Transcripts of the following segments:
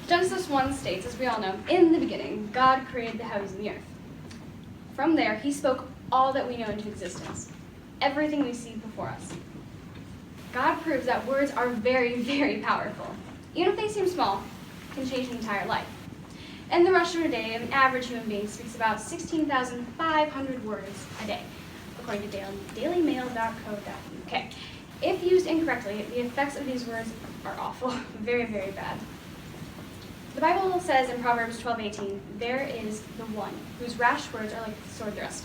Genesis 1 states, as we all know, in the beginning, God created the heavens and the earth. From there, he spoke all that we know into existence, everything we see before us. God proves that words are very, very powerful. Even if they seem small, can change an entire life. In the rush of a day, an average human being speaks about 16,500 words a day, according to dailymail.co.uk. If used incorrectly, the effects of these words are awful, very, very bad. The Bible says in Proverbs 12:18, there is the one whose rash words are like a sword thrust.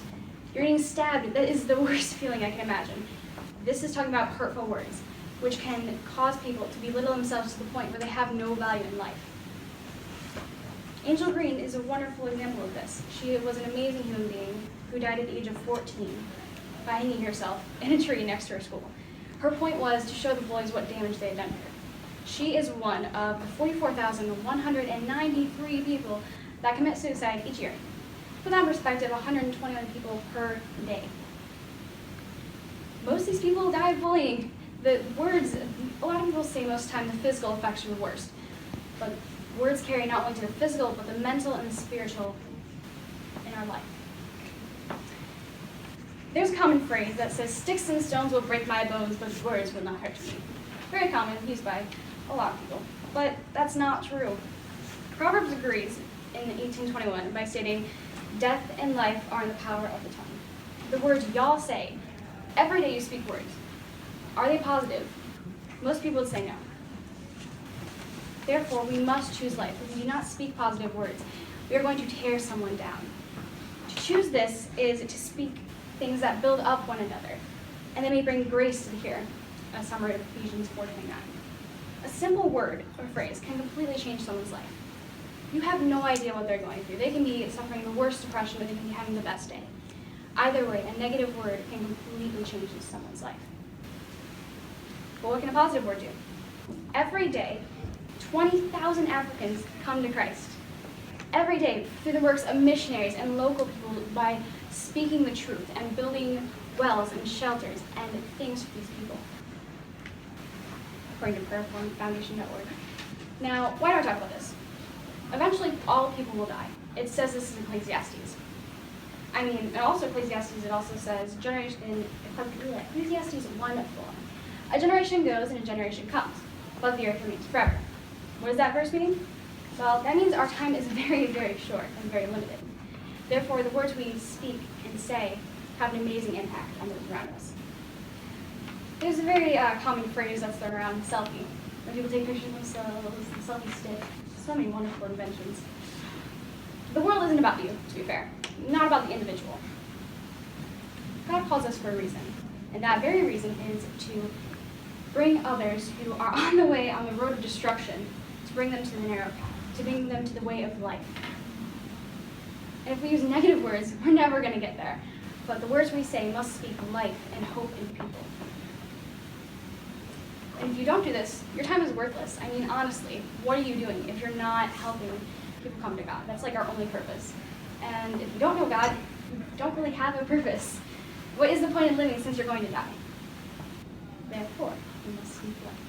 You're getting stabbed. That is the worst feeling I can imagine. This is talking about hurtful words, which can cause people to belittle themselves to the point where they have no value in life. Angel Green is a wonderful example of this. She was an amazing human being who died at the age of 14 by hanging herself in a tree next to her school. Her point was to show the bullies what damage they had done to her. She is one of the 44,193 people that commit suicide each year. For that perspective, 121 people per day. Most of these people die of bullying. The words, a lot of people say most of the time the physical effects are the worst. But words carry not only to the physical, but the mental and the spiritual in our life. There's a common phrase that says, sticks and stones will break my bones, but words will not hurt me. Very common, used by a lot of people. But that's not true. Proverbs agrees in 1821 by stating, death and life are in the power of the tongue. The words y'all say, every day you speak words. Are they positive? Most people would say no. Therefore, we must choose life. If we do not speak positive words, we are going to tear someone down. To choose this is to speak things that build up one another, and they may bring grace to the hearer, a summary of Ephesians 4:29. A simple word or phrase can completely change someone's life. You have no idea what they're going through. They can be suffering the worst depression, or they can be having the best day. Either way, a negative word can completely change someone's life. But what can a positive word do? Every day, 20,000 Africans come to Christ. Every day, through the works of missionaries and local people, by speaking the truth and building wells and shelters and things for these people, according to prayerfoundation.org. Now, why do I talk about this? Eventually, all people will die. It says this in Ecclesiastes. And also Ecclesiastes, it also says, Ecclesiastes 1:4. A generation goes and a generation comes, but the earth remains forever. What does that verse mean? Well, that means our time is very, very short and very limited. Therefore, the words we speak and say have an amazing impact on those around us. There's a very common phrase that's thrown around, selfie. When people take pictures of themselves, the selfie stick, so many wonderful inventions. The world isn't about you, to be fair, not about the individual. God calls us for a reason, and that very reason is to bring others who are on the road of destruction, to bring them to the narrow path, to bring them to the way of life. And if we use negative words, we're never going to get there. But the words we say must speak life and hope in people. And if you don't do this, your time is worthless. Honestly, what are you doing if you're not helping people come to God? That's like our only purpose. And if you don't know God, you don't really have a purpose. What is the point of living since you're going to die? Therefore, you must speak life.